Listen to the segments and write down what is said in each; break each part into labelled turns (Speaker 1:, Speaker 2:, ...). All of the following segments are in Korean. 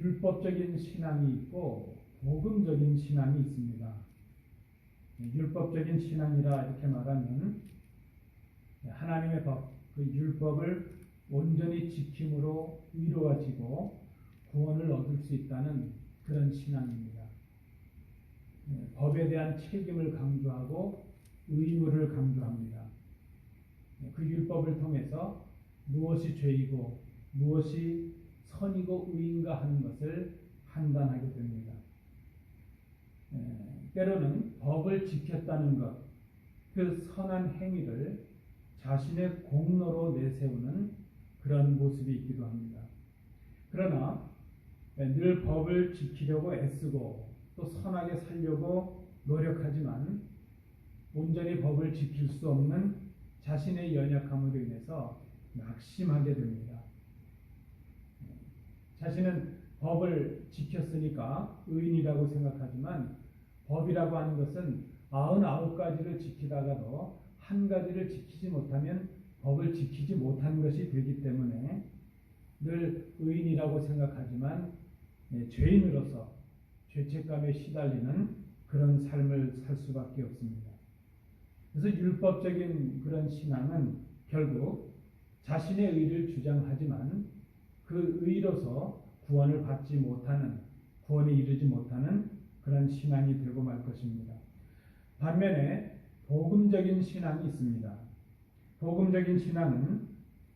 Speaker 1: 율법적인 신앙이 있고 복음적인 신앙이 있습니다. 율법적인 신앙이라 이렇게 말하면 하나님의 법, 그 율법을 온전히 지킴으로 의로워지고 구원을 얻을 수 있다는 그런 신앙입니다. 법에 대한 책임을 강조하고 의무를 강조합니다. 그 율법을 통해서 무엇이 죄이고 무엇이 선이고 의인가 하는 것을 판단하게 됩니다. 때로는 법을 지켰다는 것, 그 선한 행위를 자신의 공로로 내세우는 그런 모습이 있기도 합니다. 그러나 늘 법을 지키려고 애쓰고 또 선하게 살려고 노력하지만 온전히 법을 지킬 수 없는 자신의 연약함으로 인해서 낙심하게 됩니다. 자신은 법을 지켰으니까 의인이라고 생각하지만 법이라고 하는 것은 99가지를 지키다가도 한 가지를 지키지 못하면 법을 지키지 못한 것이 되기 때문에 늘 의인이라고 생각하지만 죄인으로서 죄책감에 시달리는 그런 삶을 살 수밖에 없습니다. 그래서 율법적인 그런 신앙은 결국 자신의 의를 주장하지만 그 의로서 구원을 받지 못하는, 구원에 이르지 못하는 그런 신앙이 되고 말 것입니다. 반면에 복음적인 신앙이 있습니다. 복음적인 신앙은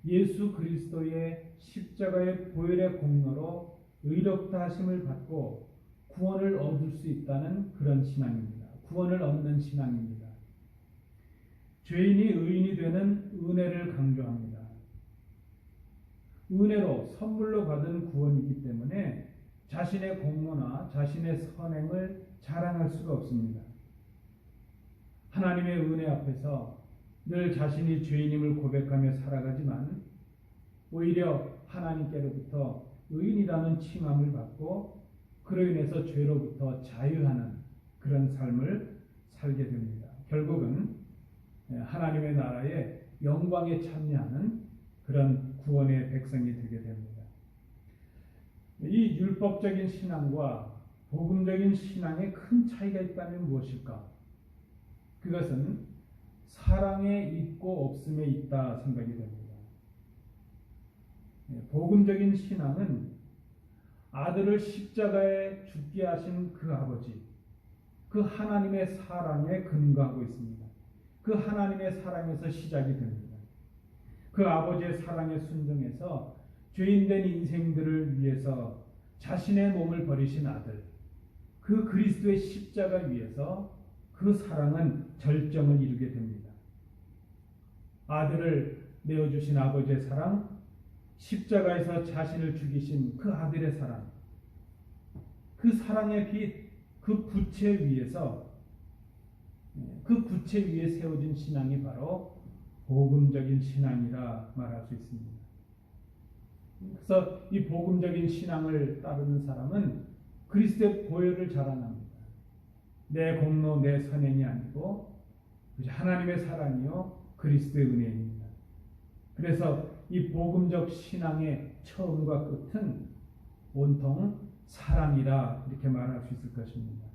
Speaker 1: 예수 그리스도의 십자가의 보혈의 공로로 의롭다 하심을 받고 구원을 얻을 수 있다는 그런 신앙입니다. 구원을 얻는 신앙입니다. 죄인이 의인이 되는 은혜를 강조합니다. 은혜로 선물로 받은 구원이기 때문에 자신의 공로나 자신의 선행을 자랑할 수가 없습니다. 하나님의 은혜 앞에서 늘 자신이 죄인임을 고백하며 살아가지만 오히려 하나님께로부터 의인이라는 칭함을 받고 그로 인해서 죄로부터 자유하는 그런 삶을 살게 됩니다. 결국은 하나님의 나라의 영광에 참여하는 그런 구원의 백성이 되게 됩니다. 이 율법적인 신앙과 복음적인 신앙에 큰 차이가 있다면 무엇일까? 그것은 사랑에 있고 없음에 있다 생각이 됩니다. 복음적인 신앙은 아들을 십자가에 죽게 하신 그 아버지, 그 하나님의 사랑에 근거하고 있습니다. 그 하나님의 사랑에서 시작이 됩니다. 그 아버지의 사랑에 순종해서 죄인된 인생들을 위해서 자신의 몸을 버리신 아들, 그 그리스도의 십자가 위에서 그 사랑은 절정을 이루게 됩니다. 아들을 내어주신 아버지의 사랑, 십자가에서 자신을 죽이신 그 아들의 사랑, 그 사랑의 빛, 그 부채 위에서 그 부채 위에 세워진 신앙이 바로 복음적인 신앙이라 말할 수 있습니다. 그래서 이 복음적인 신앙을 따르는 사람은 그리스도의 보혈을 자랑합니다. 내 공로, 내 선행이 아니고 하나님의 사랑이요 그리스도의 은혜입니다. 그래서 이 복음적 신앙의 처음과 끝은 온통 사랑이라 이렇게 말할 수 있을 것입니다.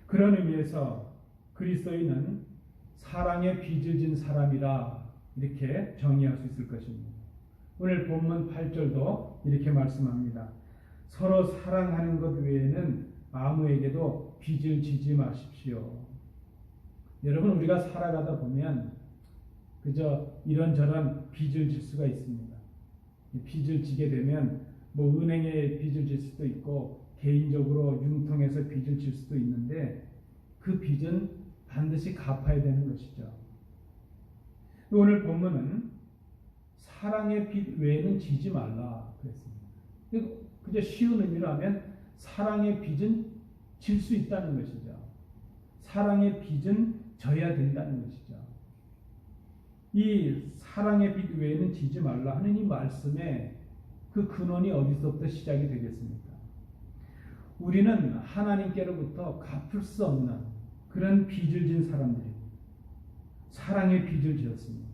Speaker 1: 그런 의미에서 그리스도인은 사랑에 빚을 진 사람이라 이렇게 정의할 수 있을 것입니다. 오늘 본문 8절도 이렇게 말씀합니다. 서로 사랑하는 것 외에는 아무에게도 빚을 지지 마십시오. 여러분, 우리가 살아가다 보면 그저 이런저런 빚을 질 수가 있습니다. 빚을 지게 되면 은행에 빚을 질 수도 있고 개인적으로 융통해서 빚을 질 수도 있는데 그 빚은 반드시 갚아야 되는 것이죠. 오늘 본문은 사랑의 빚 외에는 지지 말라 그랬습니다. 그저 쉬운 의미로 하면 사랑의 빚은 질 수 있다는 것이죠. 사랑의 빚은 져야 된다는 것이죠. 이 사랑의 빚 외에는 지지 말라 하는 이 말씀에 그 근원이 어디서부터 시작이 되겠습니까? 우리는 하나님께로부터 갚을 수 없는 그런 빚을 진 사람들입니다. 사랑의 빚을 지었습니다.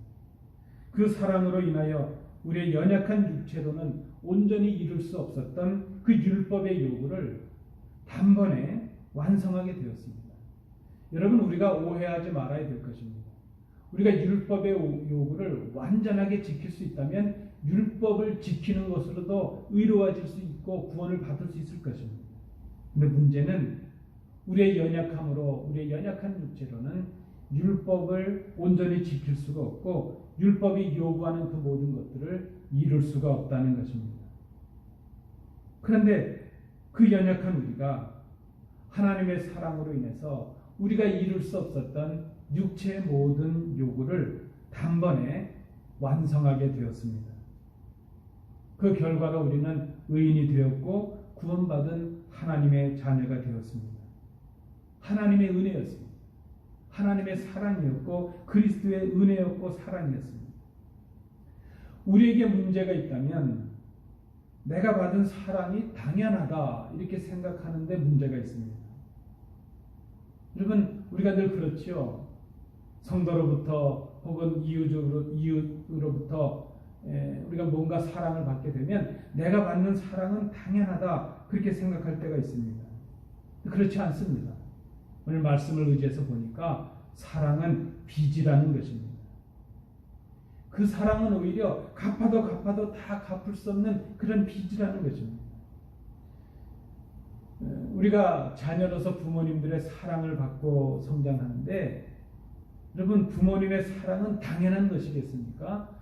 Speaker 1: 그 사랑으로 인하여 우리의 연약한 육체로는 온전히 이룰 수 없었던 그 율법의 요구를 단번에 완성하게 되었습니다. 여러분, 우리가 오해하지 말아야 될 것입니다. 우리가 율법의 요구를 완전하게 지킬 수 있다면 율법을 지키는 것으로도 의로워질 수 있고 구원을 받을 수 있을 것입니다. 그런데 문제는 우리의 연약함으로, 우리의 연약한 육체로는 율법을 온전히 지킬 수가 없고 율법이 요구하는 그 모든 것들을 이룰 수가 없다는 것입니다. 그런데 그 연약한 우리가 하나님의 사랑으로 인해서 우리가 이룰 수 없었던 육체의 모든 요구를 단번에 완성하게 되었습니다. 그 결과로 우리는 의인이 되었고 구원받은 하나님의 자녀가 되었습니다. 하나님의 은혜였습니다. 하나님의 사랑이었고 그리스도의 은혜였고 사랑이었습니다. 우리에게 문제가 있다면 내가 받은 사랑이 당연하다 이렇게 생각하는데 문제가 있습니다. 여러분, 우리가 늘 그렇죠. 성도로부터 혹은 이웃으로부터 우리가 뭔가 사랑을 받게 되면 내가 받는 사랑은 당연하다 그렇게 생각할 때가 있습니다. 그렇지 않습니다. 오늘 말씀을 의지해서 보니까 사랑은 빚이라는 것입니다. 그 사랑은 오히려 갚아도 다 갚을 수 없는 그런 빚이라는 것입니다. 우리가 자녀로서 부모님들의 사랑을 받고 성장하는데 여러분, 부모님의 사랑은 당연한 것이겠습니까?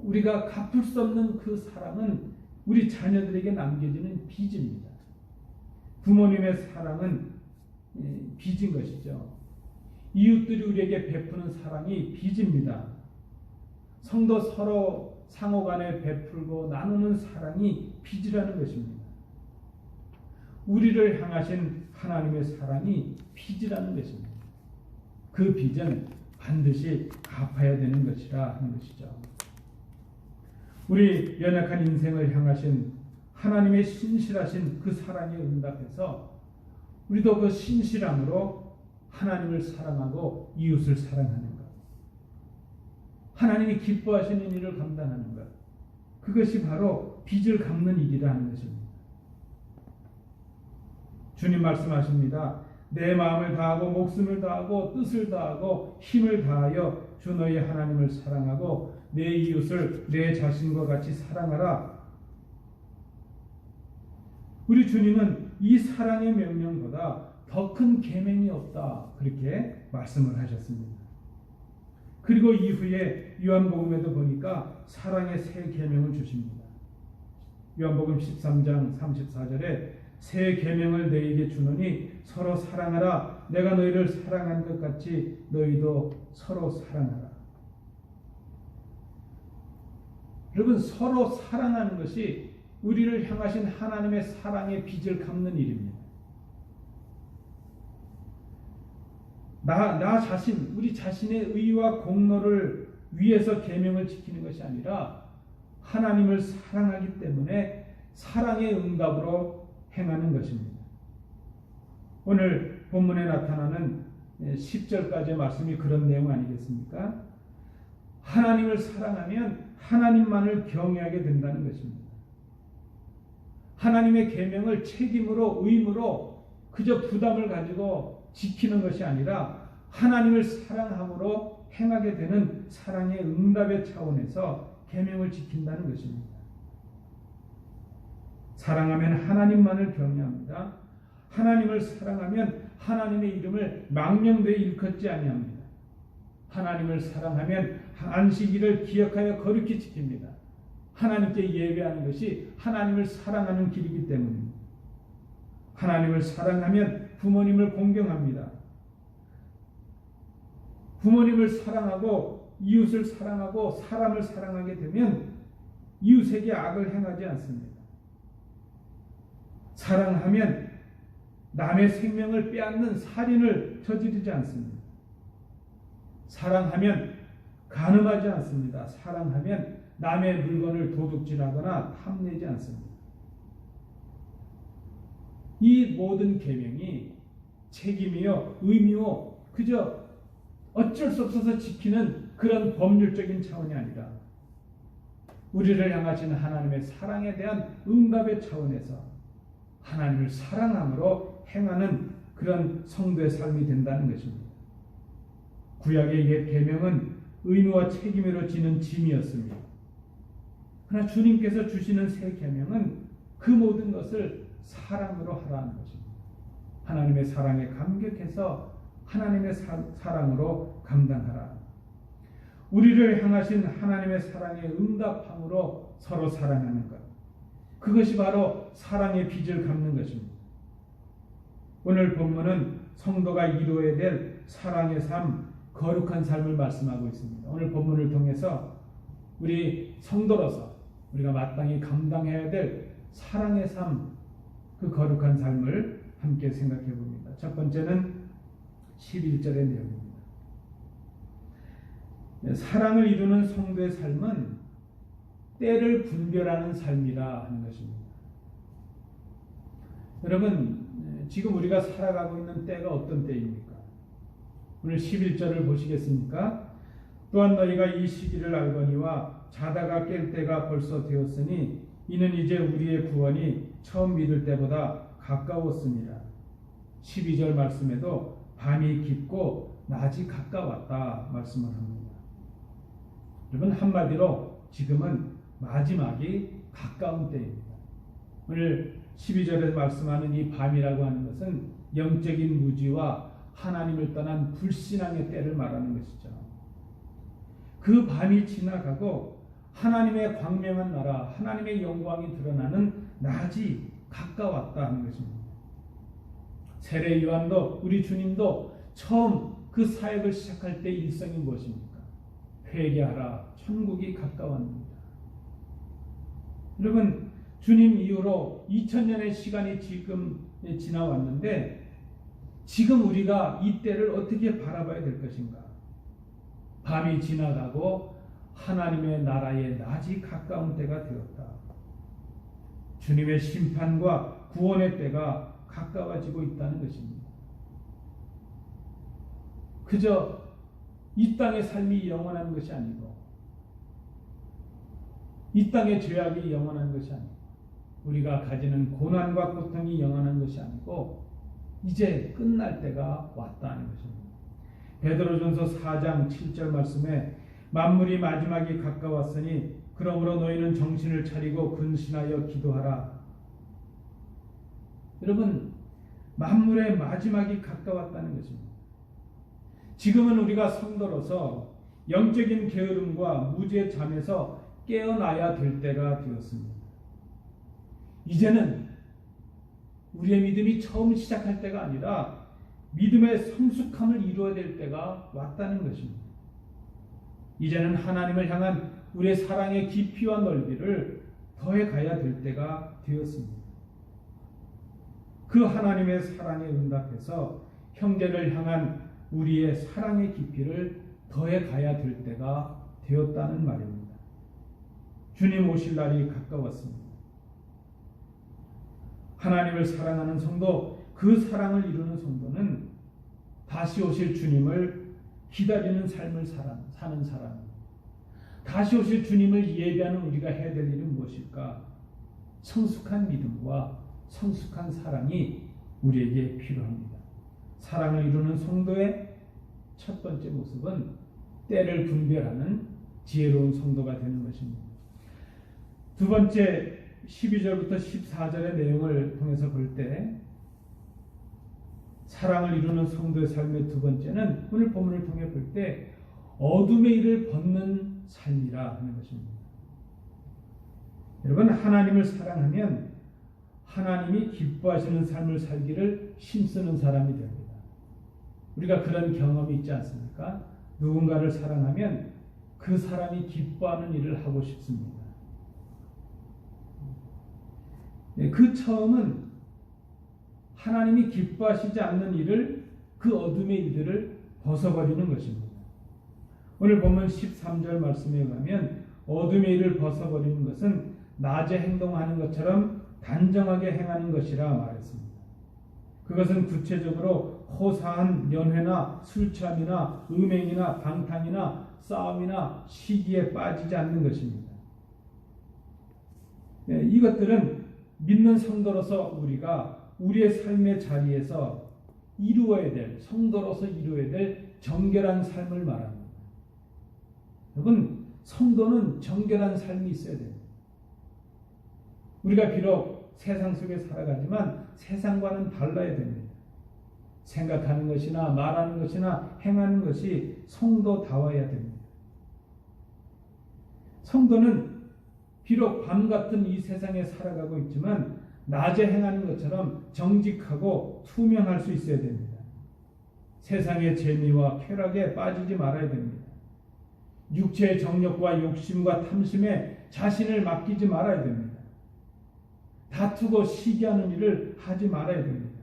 Speaker 1: 우리가 갚을 수 없는 그 사랑은 우리 자녀들에게 남겨지는 빚입니다. 부모님의 사랑은 빚인 것이죠. 이웃들이 우리에게 베푸는 사랑이 빚입니다. 성도 서로 상호간에 베풀고 나누는 사랑이 빚이라는 것입니다. 우리를 향하신 하나님의 사랑이 빚이라는 것입니다. 그 빚은 반드시 갚아야 되는 것이라 하는 것이죠. 우리 연약한 인생을 향하신 하나님의 신실하신 그 사랑에 응답해서 우리도 그 신실함으로 하나님을 사랑하고 이웃을 사랑하는 것, 하나님이 기뻐하시는 일을 감당하는 것, 그것이 바로 빚을 갚는 일이라 하는 것입니다. 주님 말씀하십니다. 내 마음을 다하고 목숨을 다하고 뜻을 다하고 힘을 다하여 주 너희 하나님을 사랑하고 내 이웃을 내 자신과 같이 사랑하라. 우리 주님은 이 사랑의 명령보다 더 큰 계명이 없다 그렇게 말씀을 하셨습니다. 그리고 이후에 요한복음에도 보니까 사랑의 새 계명을 주십니다. 요한복음 13장 34절에 새 계명을 너희에게 주노니 서로 사랑하라. 내가 너희를 사랑한 것 같이 너희도 서로 사랑하라. 여러분, 서로 사랑하는 것이 우리를 향하신 하나님의 사랑의 빚을 갚는 일입니다. 나 자신, 우리 자신의 의와 공로를 위해서 계명을 지키는 것이 아니라 하나님을 사랑하기 때문에 사랑의 응답으로 행하는 것입니다. 오늘 본문에 나타나는 10절까지의 말씀이 그런 내용 아니겠습니까? 하나님을 사랑하면 하나님만을 경외하게 된다는 것입니다. 하나님의 계명을 책임으로, 의무로 그저 부담을 가지고 지키는 것이 아니라 하나님을 사랑함으로 행하게 되는 사랑의 응답의 차원에서 계명을 지킨다는 것입니다. 사랑하면 하나님만을 경외합니다. 하나님을 사랑하면 하나님의 이름을 망령되이 일컫지 아니합니다. 하나님을 사랑하면 안식일을 기억하여 거룩히 지킵니다. 하나님께 예배하는 것이 하나님을 사랑하는 길이기 때문입니다. 하나님을 사랑하면 부모님을 공경합니다. 부모님을 사랑하고 이웃을 사랑하고 사람을 사랑하게 되면 이웃에게 악을 행하지 않습니다. 사랑하면 남의 생명을 빼앗는 살인을 저지르지 않습니다. 사랑하면 간음하지 않습니다. 사랑하면 남의 물건을 도둑질하거나 탐내지 않습니다. 이 모든 계명이 책임이요 의미요 그저 어쩔 수 없어서 지키는 그런 법률적인 차원이 아니라 우리를 향하신 하나님의 사랑에 대한 응답의 차원에서 하나님을 사랑함으로 행하는 그런 성도의 삶이 된다는 것입니다. 구약의 옛 계명은 의무와 책임으로 지는 짐이었습니다. 그러나 주님께서 주시는 새 계명은 그 모든 것을 사랑으로 하라는 것입니다. 하나님의 사랑에 감격해서 하나님의 사랑으로 감당하라. 우리를 향하신 하나님의 사랑에 응답함으로 서로 사랑하는 것. 그것이 바로 사랑의 빚을 갚는 것입니다. 오늘 본문은 성도가 이루어야 될 사랑의 삶, 거룩한 삶을 말씀하고 있습니다. 오늘 본문을 통해서 우리 성도로서 우리가 마땅히 감당해야 될 사랑의 삶, 그 거룩한 삶을 함께 생각해 봅니다. 첫 번째는 11절의 내용입니다. 사랑을 이루는 성도의 삶은 때를 분별하는 삶이라 하는 것입니다. 여러분, 지금 우리가 살아가고 있는 때가 어떤 때입니까? 오늘 11절을 보시겠습니까? 또한 너희가 이 시기를 알거니와 자다가 깰 때가 벌써 되었으니 이는 이제 우리의 구원이 처음 믿을 때보다 가까웠습니다. 12절 말씀에도 밤이 깊고 낮이 가까웠다 말씀을 합니다. 여러분, 한마디로 지금은 마지막이 가까운 때입니다. 오늘 12절에 말씀하는 이 밤이라고 하는 것은 영적인 무지와 하나님을 떠난 불신앙의 때를 말하는 것이죠. 그 밤이 지나가고 하나님의 광명한 나라, 하나님의 영광이 드러나는 낮이 가까웠다 하는 것입니다. 세례 요한도 우리 주님도 처음 그 사역을 시작할 때 일성이 무엇입니까? 회개하라, 천국이 가까웠습니다. 여러분, 주님 이후로 2000년의 시간이 지금 지나왔는데 지금 우리가 이 때를 어떻게 바라봐야 될 것인가? 밤이 지나가고 하나님의 나라의 낮이 가까운 때가 되었다. 주님의 심판과 구원의 때가 가까워지고 있다는 것입니다. 그저 이 땅의 삶이 영원한 것이 아니고 이 땅의 죄악이 영원한 것이 아니고 우리가 가지는 고난과 고통이 영원한 것이 아니고 이제 끝날 때가 왔다는 것입니다. 베드로전서 4장 7절 말씀에 만물이 마지막이 가까웠으니 그러므로 너희는 정신을 차리고 근신하여 기도하라. 여러분, 만물의 마지막이 가까웠다는 것입니다. 지금은 우리가 성도로서 영적인 게으름과 무지의 잠에서 깨어나야 될 때가 되었습니다. 이제는 우리의 믿음이 처음 시작할 때가 아니라 믿음의 성숙함을 이루어야 될 때가 왔다는 것입니다. 이제는 하나님을 향한 우리의 사랑의 깊이와 넓이를 더해 가야 될 때가 되었습니다. 그 하나님의 사랑에 응답해서 형제를 향한 우리의 사랑의 깊이를 더해 가야 될 때가 되었다는 말입니다. 주님 오실 날이 가까웠습니다. 하나님을 사랑하는 성도, 그 사랑을 이루는 성도는 다시 오실 주님을 기다리는 삶을 사는 사람입니다. 다시 오실 주님을 예배하는 우리가 해야 될 일은 무엇일까? 성숙한 믿음과 성숙한 사랑이 우리에게 필요합니다. 사랑을 이루는 성도의 첫 번째 모습은 때를 분별하는 지혜로운 성도가 되는 것입니다. 두 번째 12절부터 14절의 내용을 통해서 볼 때 사랑을 이루는 성도의 삶의 두 번째는 오늘 본문을 통해 볼 때 어둠의 일을 벗는 삶이라 하는 것입니다. 여러분, 하나님을 사랑하면 하나님이 기뻐하시는 삶을 살기를 힘쓰는 사람이 됩니다. 우리가 그런 경험이 있지 않습니까? 누군가를 사랑하면 그 사람이 기뻐하는 일을 하고 싶습니다. 그 처음은 하나님이 기뻐하시지 않는 일을, 그 어둠의 일들을 벗어버리는 것입니다. 오늘 보면 13절 말씀에 의하면 어둠의 일을 벗어버리는 것은 낮에 행동하는 것처럼 단정하게 행하는 것이라 말했습니다. 그것은 구체적으로 호사한 연회나 술 취함이나 음행이나 방탕이나 싸움이나 시기에 빠지지 않는 것입니다. 이것들은 믿는 성도로서 우리가 우리의 삶의 자리에서 이루어야 될, 성도로서 이루어야 될 정결한 삶을 말합니다. 여러분, 성도는 정결한 삶이 있어야 됩니다. 우리가 비록 세상 속에 살아가지만 세상과는 달라야 됩니다. 생각하는 것이나 말하는 것이나 행하는 것이 성도다워야 됩니다. 성도는 비록 밤 같은 이 세상에 살아가고 있지만 낮에 행하는 것처럼 정직하고 투명할 수 있어야 됩니다. 세상의 재미와 쾌락에 빠지지 말아야 됩니다. 육체의 정욕과 욕심과 탐심에 자신을 맡기지 말아야 됩니다. 다투고 시기하는 일을 하지 말아야 됩니다.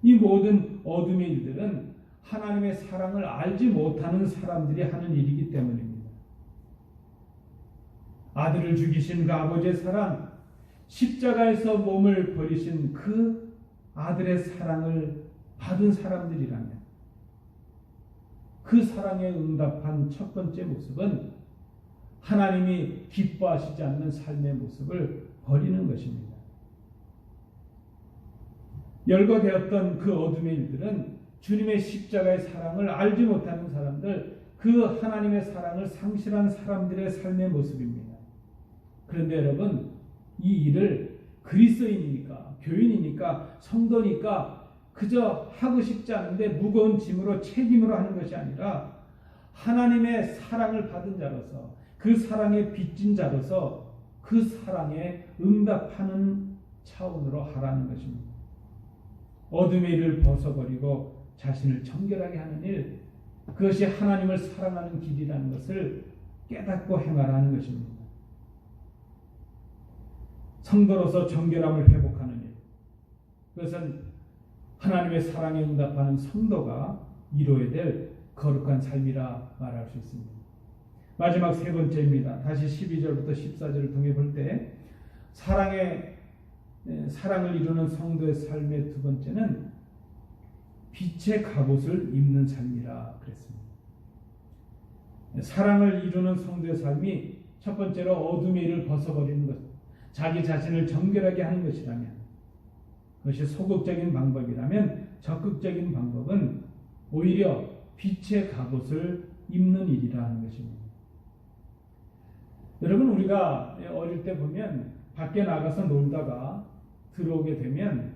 Speaker 1: 이 모든 어둠의 일들은 하나님의 사랑을 알지 못하는 사람들이 하는 일이기 때문입니다. 아들을 죽이신 그 아버지의 사랑, 십자가에서 몸을 버리신 그 아들의 사랑을 받은 사람들이라면 그 사랑에 응답한 첫 번째 모습은 하나님이 기뻐하시지 않는 삶의 모습을 버리는 것입니다. 열거되었던 그 어둠의 일들은 주님의 십자가의 사랑을 알지 못하는 사람들, 그 하나님의 사랑을 상실한 사람들의 삶의 모습입니다. 그런데 여러분, 이 일을 그리스도인이니까, 교인이니까, 성도니까 그저 하고 싶지 않은데 무거운 짐으로 책임으로 하는 것이 아니라 하나님의 사랑을 받은 자로서, 그 사랑에 빚진 자로서 그 사랑에 응답하는 차원으로 하라는 것입니다. 어둠의 일을 벗어버리고 자신을 정결하게 하는 일, 그것이 하나님을 사랑하는 길이라는 것을 깨닫고 행하라는 것입니다. 성도로서 정결함을 회복하는 일, 그것은 하나님의 사랑에 응답하는 성도가 이루어야 될 거룩한 삶이라 말할 수 있습니다. 마지막 세 번째입니다. 다시 12절부터 14절을 통해 볼 때 사랑을 이루는 성도의 삶의 두 번째는 빛의 갑옷을 입는 삶이라 그랬습니다. 사랑을 이루는 성도의 삶이 첫 번째로 어둠의 일을 벗어버리는 것, 자기 자신을 정결하게 하는 것이라면, 그것이 소극적인 방법이라면 적극적인 방법은 오히려 빛의 갑옷을 입는 일이라는 것입니다. 여러분, 우리가 어릴 때 보면 밖에 나가서 놀다가 들어오게 되면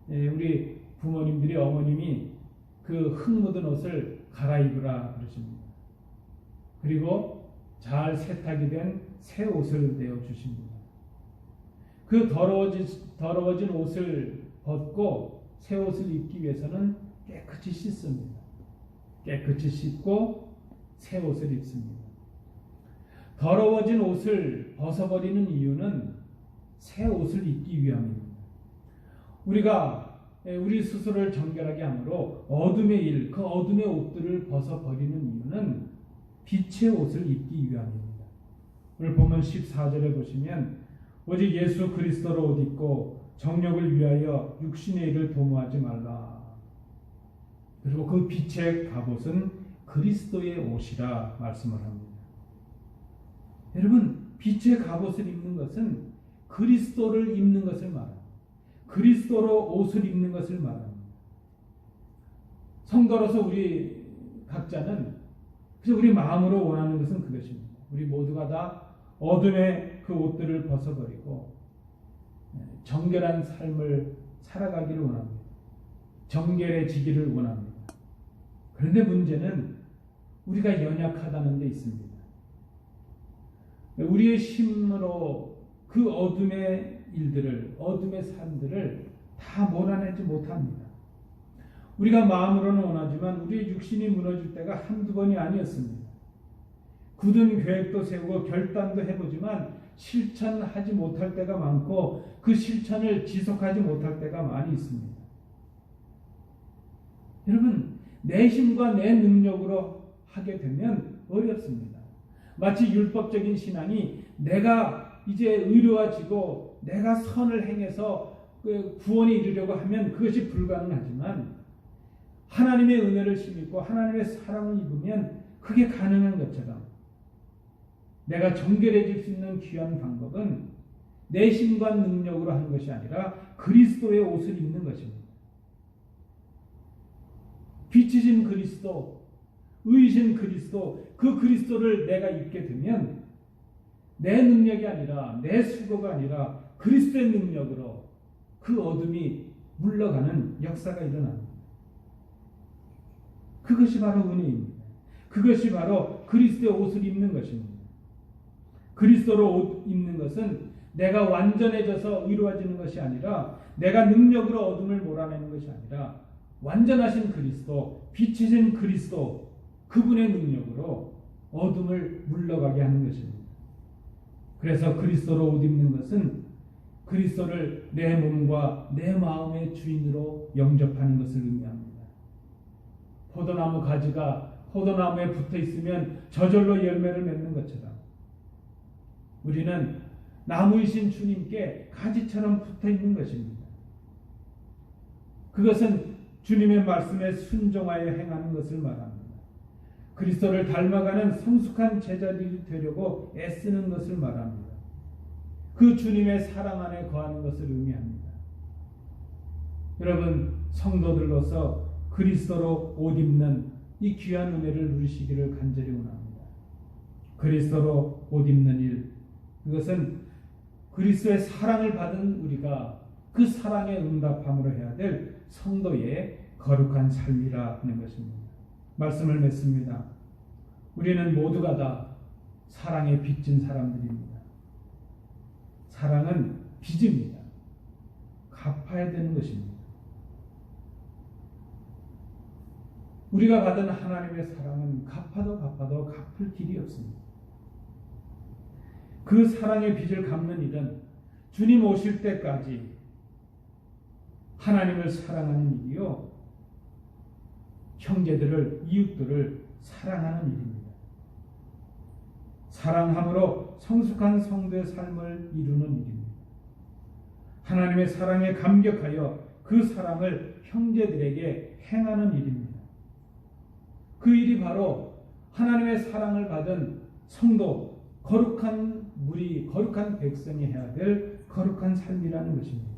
Speaker 1: 우리 부모님들이, 어머님이 그 흙 묻은 옷을 갈아입으라 그러십니다. 그리고 잘 세탁이 된 새 옷을 내어주십니다. 그 더러워진 옷을 벗고 새 옷을 입기 위해서는 깨끗이 씻습니다. 깨끗이 씻고 새 옷을 입습니다. 더러워진 옷을 벗어버리는 이유는 새 옷을 입기 위함입니다. 우리가 우리 스스로를 정결하게 함으로 어둠의 일, 그 어둠의 옷들을 벗어버리는 이유는 빛의 옷을 입기 위함입니다. 오늘 본문 14절에 보시면 오직 예수 그리스도로 옷 입고 정욕을 위하여 육신의 일을 도모하지 말라. 그리고 그 빛의 갑옷은 그리스도의 옷이라 말씀을 합니다. 여러분, 빛의 갑옷을 입는 것은 그리스도를 입는 것을 말합니다. 그리스도로 옷을 입는 것을 말합니다. 성도로서 우리 각자는 그래서 우리 마음으로 원하는 것은 그것입니다. 우리 모두가 다 어둠의 그 옷들을 벗어버리고 정결한 삶을 살아가기를 원합니다. 정결해지기를 원합니다. 그런데 문제는 우리가 연약하다는 데 있습니다. 우리의 힘으로 그 어둠의 일들을, 어둠의 삶들을 다 몰아내지 못합니다. 우리가 마음으로는 원하지만 우리의 육신이 무너질 때가 한두 번이 아니었습니다. 굳은 계획도 세우고 결단도 해보지만 실천하지 못할 때가 많고 그 실천을 지속하지 못할 때가 많이 있습니다. 여러분, 내 힘과 내 능력으로 하게 되면 어렵습니다. 마치 율법적인 신앙이 내가 이제 의로워지고 내가 선을 행해서 구원에 이르려고 하면 그것이 불가능하지만 하나님의 은혜를 힘입고 하나님의 사랑을 입으면 그게 가능한 것처럼 내가 정결해질 수 있는 귀한 방법은 내 힘과 능력으로 하는 것이 아니라 그리스도의 옷을 입는 것입니다. 빛이신 그리스도, 의이신 그리스도, 그 그리스도를 내가 입게 되면 내 능력이 아니라 내 수고가 아니라 그리스도의 능력으로 그 어둠이 물러가는 역사가 일어납니다. 그것이 바로 은혜입니다. 그것이 바로 그리스도의 옷을 입는 것입니다. 그리스도로 옷 입는 것은 내가 완전해져서 이루어지는 것이 아니라 내가 능력으로 어둠을 몰아내는 것이 아니라 완전하신 그리스도, 빛이신 그리스도, 그분의 능력으로 어둠을 물러가게 하는 것입니다. 그래서 그리스도로 옷 입는 것은 그리스도를 내 몸과 내 마음의 주인으로 영접하는 것을 의미합니다. 포도나무 가지가 포도나무에 붙어 있으면 저절로 열매를 맺는 것처럼 우리는 나무이신 주님께 가지처럼 붙어 있는 것입니다. 그것은 주님의 말씀에 순종하여 행하는 것을 말합니다. 그리스도를 닮아가는 성숙한 제자들이 되려고 애쓰는 것을 말합니다. 그 주님의 사랑 안에 거하는 것을 의미합니다. 여러분, 성도들로서 그리스도로 옷 입는 이 귀한 은혜를 누리시기를 간절히 원합니다. 그리스도로 옷 입는 일, 그것은 그리스도의 사랑을 받은 우리가 그 사랑에 응답함으로 해야 될 성도의 거룩한 삶이라 하는 것입니다. 말씀을 맺습니다. 우리는 모두가 다 사랑에 빚진 사람들입니다. 사랑은 빚입니다. 갚아야 되는 것입니다. 우리가 받은 하나님의 사랑은 갚아도 갚을 길이 없습니다. 그 사랑의 빚을 갚는 일은 주님 오실 때까지 하나님을 사랑하는 일이요, 형제들을, 이웃들을 사랑하는 일입니다. 사랑함으로 성숙한 성도의 삶을 이루는 일입니다. 하나님의 사랑에 감격하여 그 사랑을 형제들에게 행하는 일입니다. 그 일이 바로 하나님의 사랑을 받은 성도, 거룩한 무리, 거룩한 백성이 해야 될 거룩한 삶이라는 것입니다.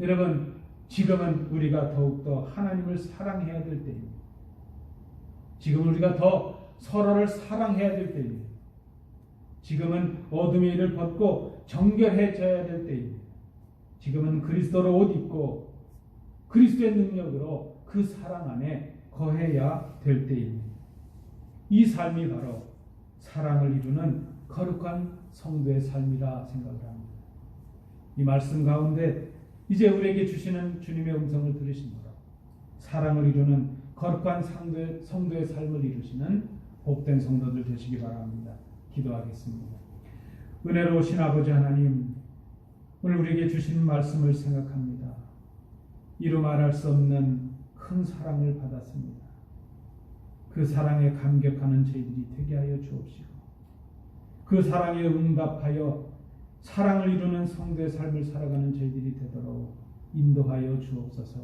Speaker 1: 여러분, 지금은 우리가 더욱더 하나님을 사랑해야 될 때입니다. 지금 우리가 더 서로를 사랑해야 될 때입니다. 지금은 어둠의 일을 벗고 정결해져야 될 때입니다. 지금은 그리스도로 옷 입고 그리스도의 능력으로 그 사랑 안에 거해야 될 때입니다. 이 삶이 바로 사랑을 이루는 거룩한 성도의 삶이라 생각을 합니다. 이 말씀 가운데 이제 우리에게 주시는 주님의 음성을 들으시므로 사랑을 이루는 거룩한 성도의 삶을 이루시는 복된 성도들 되시기 바랍니다. 기도하겠습니다. 은혜로우신 아버지 하나님, 오늘 우리에게 주신 말씀을 생각합니다. 이루 말할 수 없는 큰 사랑을 받았습니다. 그 사랑에 감격하는 저희들이 되게 하여 주옵시고, 그 사랑에 응답하여 사랑을 이루는 성도의 삶을 살아가는 저희들이 되도록 인도하여 주옵소서.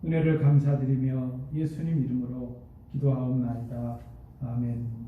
Speaker 1: 은혜를 감사드리며 예수님 이름으로 기도하옵나이다. 아멘.